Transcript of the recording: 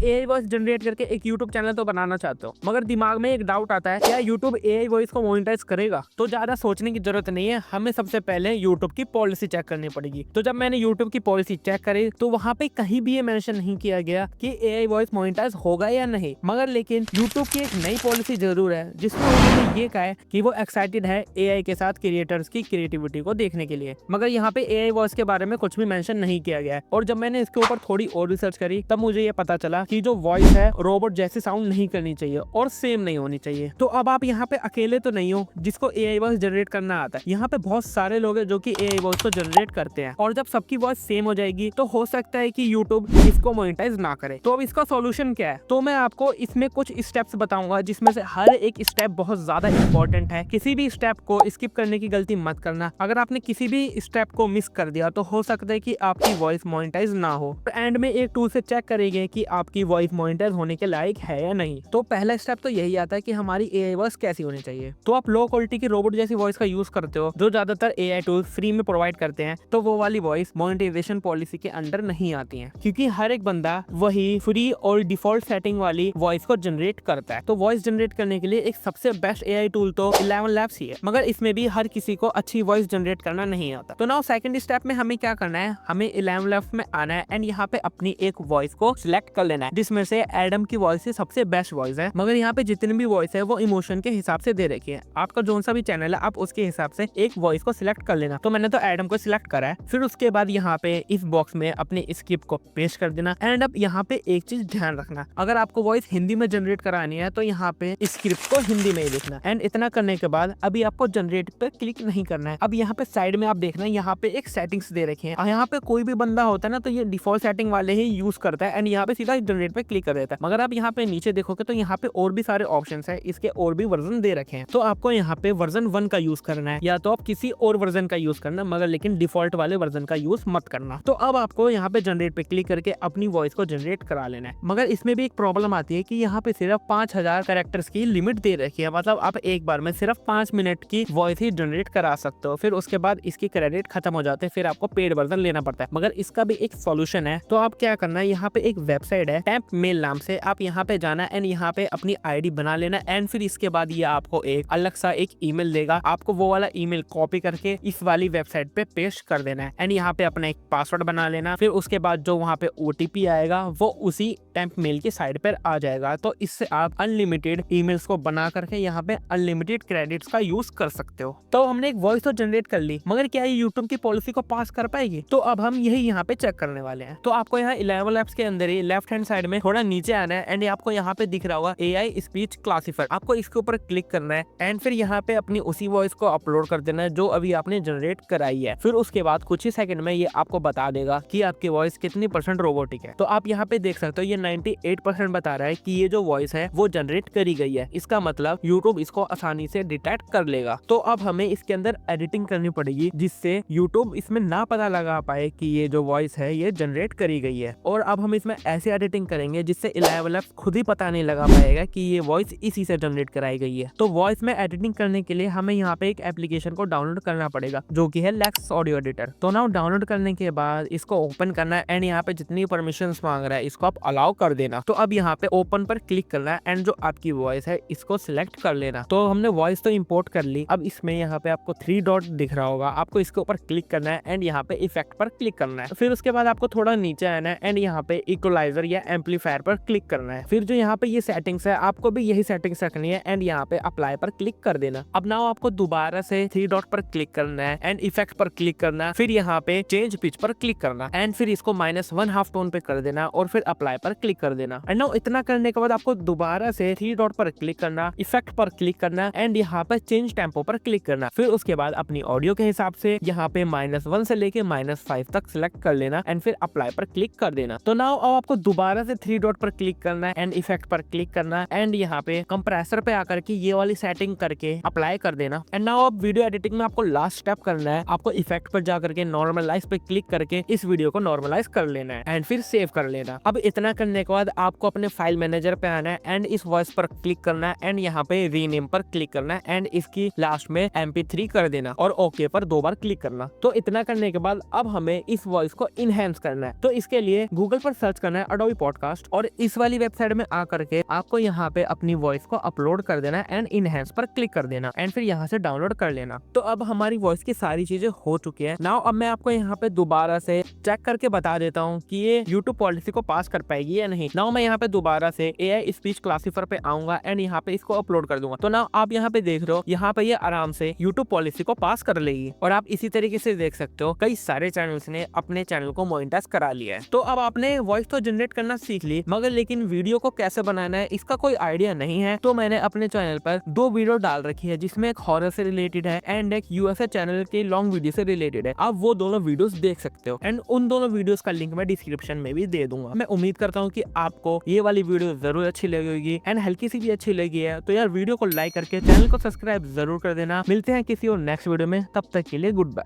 AI voice generate करके एक YouTube channel तो बनाना चाहते हो, मगर दिमाग में एक डाउट आता है क्या यूट्यूब एआई वॉइस को मोनेटाइज करेगा? तो ज्यादा सोचने की जरूरत नहीं है, हमें सबसे पहले यूट्यूब की पॉलिसी चेक करनी पड़ेगी। तो जब मैंने यूट्यूब की पॉलिसी चेक करी तो वहाँ पे कहीं भी ये मेंशन नहीं किया गया कि एआई वॉइस मोनेटाइज होगा या नहीं, मगर लेकिन यूट्यूब की एक नई पॉलिसी जरूर है जिसमें उन्होंने ये कहा है कि वो एक्साइटेड है एआई के साथ क्रिएटर्स की क्रिएटिविटी को देखने के लिए, मगर यहाँ पे एआई वॉइस के बारे में कुछ भी मेंशन नहीं किया गया है। और जब मैंने इसके ऊपर थोड़ी और रिसर्च करी तब मुझे ये पता चला कि जो वॉइस है रोबोट जैसे साउंड नहीं करनी चाहिए और सेम नहीं होनी चाहिए। तो अब आप यहाँ पे अकेले तो नहीं हो जिसको एआई वॉइस जनरेट करना आता है, यहाँ पे बहुत सारे लोग हैं जो कि एआई वॉइस को जनरेट करते हैं, और जब सबकी वॉइस सेम हो जाएगी तो हो सकता है कि यूट्यूब इसको मोनेटाइज ना करे। तो अब इसका सॉल्यूशन क्या है? तो मैं आपको इसमें कुछ स्टेप्स बताऊंगा जिसमें से हर एक स्टेप बहुत ज्यादा इंपॉर्टेंट है। किसी भी स्टेप को स्किप करने की गलती मत करना। अगर आपने किसी भी स्टेप को मिस कर दिया तो हो सकता है कि आपकी वॉइस मोनेटाइज ना हो। तो एंड में एक टूल से चेक करेंगे कि आपकी वॉइस मोनेटाइज होने के लायक है या नहीं। तो पहला स्टेप तो यही आता है कि हमारी एआई वॉइस कैसी होनी चाहिए। तो आप लो क्वालिटी की रोबोट जैसी वॉइस का यूज करते हो जो ज्यादातर एआई टूल्स फ्री में प्रोवाइड करते हैं, तो वो वाली वॉइस मोनेटाइजेशन पॉलिसी के अंडर नहीं आती है, क्योंकि हर एक बंदा वही फ्री और डिफॉल्ट सेटिंग वाली वॉइस को जनरेट करता है। तो वॉइस जनरेट करने के लिए एक सबसे बेस्ट एआई टूल तो 11 लैब्स ही है, मगर इसमें भी हर किसी को अच्छी वॉइस जनरेट करना नहीं आता। तो नाउ सेकंड स्टेप में हमें क्या करना है, हमें 11 लैब्स में आना है एंड यहाँ पे अपनी एक वॉइस को सिलेक्ट कर लेना है जिसमें से एडम की वॉइस सबसे बेस्ट वॉइस है, मगर यहाँ पे जितनी भी वॉइस है वो इमोशन के हिसाब से दे रखी है। आपका जो सा भी चैनल है आप उसके हिसाब से एक वॉइस को सिलेक्ट कर लेना। तो मैंने तो एडम को सिलेक्ट करा है। फिर उसके बाद यहाँ पे इस बॉक्स में अपनी स्क्रिप्ट को पेस्ट कर देना। एंड अब यहाँ पे एक चीज ध्यान रखना, अगर आपको वॉइस हिंदी में जनरेट करानी है तो यहाँ पे स्क्रिप्ट को हिंदी में ही लिखना। एंड इतना करने के बाद अभी आपको जनरेट पे क्लिक नहीं करना है। अब यहाँ पे साइड में आप देखना यहाँ पे एक सेटिंग्स दे रखे हैं। यहाँ पे कोई भी बंदा होता है ना तो ये डिफॉल्ट सेटिंग वाले ही यूज करता है एंड यहाँ पे सीधा जनरेट पे क्लिक कर देता है। मगर आप यहाँ पे नीचे देखोगे तो यहाँ पे और भी सारे ऑप्शन है, इसके और भी वर्जन दे रखे हैं। तो आपको यहाँ पे वर्जन 1 का यूज करना है या तो आप किसी और वर्जन का यूज करना, मगर लेकिन डिफॉल्ट वाले वर्जन का यूज मत करना। तो अब आपको यहाँ पे जनरेट पे क्लिक करके अपनी वॉइस को जनरेट करा लेना है। मगर इसमें भी एक प्रॉब्लम आती है कि यहाँ पे सिर्फ 5000 कैरेक्टर्स की लिमिट दे रखी है, मतलब आप एक बार में सिर्फ 5 मिनट की वॉइस ही जनरेट करा सकते हो। फिर उसके बाद इसकी क्रेडिट खत्म हो जाते हैं, फिर आपको पेड वर्जन लेना पड़ता है। मगर इसका भी एक सॉल्यूशन है। तो आप क्या करना है, यहाँ पे एक वेबसाइट है टेम्प मेल नाम से, आप यहाँ पे जाना एंड यहाँ पे अपनी आईडी बना लेना एंड फिर इसके बाद ये आपको एक अलग सा एक ईमेल देगा। आपको वो वाला ईमेल कॉपी करके इस वाली वेबसाइट पे पेस्ट कर देना है एंड यहाँ पे अपना एक पासवर्ड बना लेना। फिर उसके बाद जो वहाँ पे ओटीपी आएगा वो उसी टेम्प मेल की साइड पर आ जाएगा। तो इससे आप अनलिमिटेड ईमेल्स को बना करके यहाँ पे अनलिमिटेड क्रेडिट्स का यूज कर सकते हो। तो हमने एक वॉइस तो जनरेट कर ली, मगर क्या ये यूट्यूब की पॉलिसी को पास कर पाएगी? तो अब हम यही यहाँ पे चेक करने वाले हैं। तो आपको यहाँ 11 लैब्स के अंदर ही लेफ्ट हैंड साइड में थोड़ा नीचे आना है एंड आपको यहाँ पे दिख रहा होगा एआई स्पीच क्लासिफायर। आपको इसके ऊपर क्लिक करना है एंड फिर यहाँ पे अपनी उसी वॉइस को अपलोड कर देना है जो अभी आपने जनरेट कराई है। फिर उसके बाद कुछ ही सेकंड में ये आपको बता देगा कि आपकी वॉइस कितनी % रोबोटिक है। तो आप यहाँ पे देख सकते हो ये 98% बता रहा है कि ये जो वॉइस है वो जनरेट करी गई है। इसका मतलब यूट्यूब इसको आसानी से डिटेक्ट कर लेगा। तो अब हमें इसके अंदर एडिटिंग करनी पड़ेगी जिससे यूट्यूब इसमें ना पता लगा पाए कि ये जो वॉइस है ये जनरेट करी गई है। और अब हम इसमें ऐसे एडिटिंग करेंगे जिससे 11 लैब्स खुद ही पता नहीं लगा पाएगा कि ये वॉइस इसी से जनरेट कराई गई है। तो वॉइस में एडिटिंग करने के लिए हमें यहाँ पे एक एप्लीकेशन को डाउनलोड करना पड़ेगा जो कि है लेक्स ऑडियो एडिटर। तो नाउ डाउनलोड करने के बाद इसको ओपन करना है एंड यहाँ पे जितनी परमिशंस मांग रहा है इसको आप अलाउ कर देना। तो अब यहाँ पे ओपन पर क्लिक करना है एंड जो आपकी वॉइस है इसको सिलेक्ट कर लेना। तो हमने वॉइस तो इंपोर्ट कर ली। अब इसमें यहाँ पे आपको 3 डॉट दिख रहा होगा, आपको इसके ऊपर क्लिक करना है एंड यहाँ पे इफेक्ट पर क्लिक करना है। फिर उसके बाद आपको थोड़ा नीचे आना है एंड यहाँ पे इक्वलाइजर या एम्पलीफायर पर क्लिक करना है। फिर जो यहाँ पे ये सेटिंग्स है आपको भी यही सेटिंग्स रखनी है एंड यहाँ पे अप्लाई पर क्लिक कर देना। अब नाउ आपको दोबारा से 3 डॉट पर क्लिक करना है एंड इफेक्ट पर क्लिक करना, फिर यहाँ पे चेंज पिच पर क्लिक करना एंड फिर इसको -1/2 टोन पे कर देना और फिर अप्लाई पर क्लिक कर देना। एंड नाउ इतना करने के बाद आपको दोबारा से 3 डॉट पर क्लिक करना, इफेक्ट पर क्लिक करना एंड यहाँ पे चेंज टेम्पो पर क्लिक करना। फिर उसके बाद अपनी ऑडियो के हिसाब से यहाँ पे -1 से लेके -5 तक सिलेक्ट कर लेना एंड फिर अप्लाई पर क्लिक कर देना। तो नाउ अब आपको दोबारा से 3 डॉट पर क्लिक करना है एंड इफेक्ट पर क्लिक करना एंड यहाँ पे कंप्रेसर पे आकर के ये वाली सेटिंग करके अप्लाई कर देना। एंड नाउ अब वीडियो एडिटिंग में आपको लास्ट स्टेप करना है, आपको इफेक्ट पर जाकर के नॉर्मलाइज पे क्लिक करके इस वीडियो को नॉर्मलाइज कर लेना है एंड फिर सेव कर लेना। अब इतना करने के बाद आपको अपने फाइल मैनेजर पे आना है एंड इस वॉइस पर क्लिक करना है एंड यहाँ पे रीनेम पर क्लिक करना है एंड इसकी लास्ट में MP3 कर देना और ओके पर 2 बार क्लिक करना। तो इतना करने के बाद अब हमें इस वॉइस को इनहेंस करना है। तो इसके लिए गूगल पर सर्च करना है अडोबी पॉडकास्ट और इस वाली वेबसाइट में आकर के आपको यहाँ पे अपनी वॉइस को अपलोड कर देना एंड इनहेंस पर क्लिक कर देना एंड फिर यहाँ से डाउनलोड कर लेना। तो अब हमारी वॉइस की सारी चीजें हो चुकी है। नाउ अब मैं आपको यहाँ पे दोबारा से चेक करके बता देता हूँ कि ये यूट्यूब पॉलिसी को पास कर पाएगी या नहीं। नाउ मैं यहाँ पे दोबारा से AI स्पीच क्लासिफायर पे आऊंगा एंड यहाँ पे इसको अपलोड कर दूंगा। तो नाउ आप यहाँ पे देख रहे हो, यहाँ पे ये आराम से यूट्यूब पॉलिसी को पास कर लेगी। और आप इसी तरीके से देख सकते हो कई सारे चैनल्स ने अपने चैनल को मोनेटाइज करा लिया है। तो अब आपने वॉइस तो जनरेट करना सीख ली, मगर लेकिन वीडियो को कैसे बनाना है इसका कोई आइडिया नहीं है। तो मैंने अपने चैनल पर 2 वीडियो डाल रखी है, जिसमें एक हॉरर से रिलेटेड है एंड एक USA चैनल के लॉन्ग वीडियो से रिलेटेड है। आप वो दोनों वीडियोस देख सकते हो एंड उन दोनों वीडियोस का लिंक मैं डिस्क्रिप्शन में भी दे दूंगा। मैं उम्मीद करता हूँ कि आपको ये वाली वीडियो जरूर अच्छी लगी होगी एंड हल्की सी भी अच्छी लगी है तो यार वीडियो को लाइक करके चैनल को सब्सक्राइब जरूर कर देना। मिलते हैं किसी और नेक्स्ट वीडियो में, तब तक के लिए गुड बाय।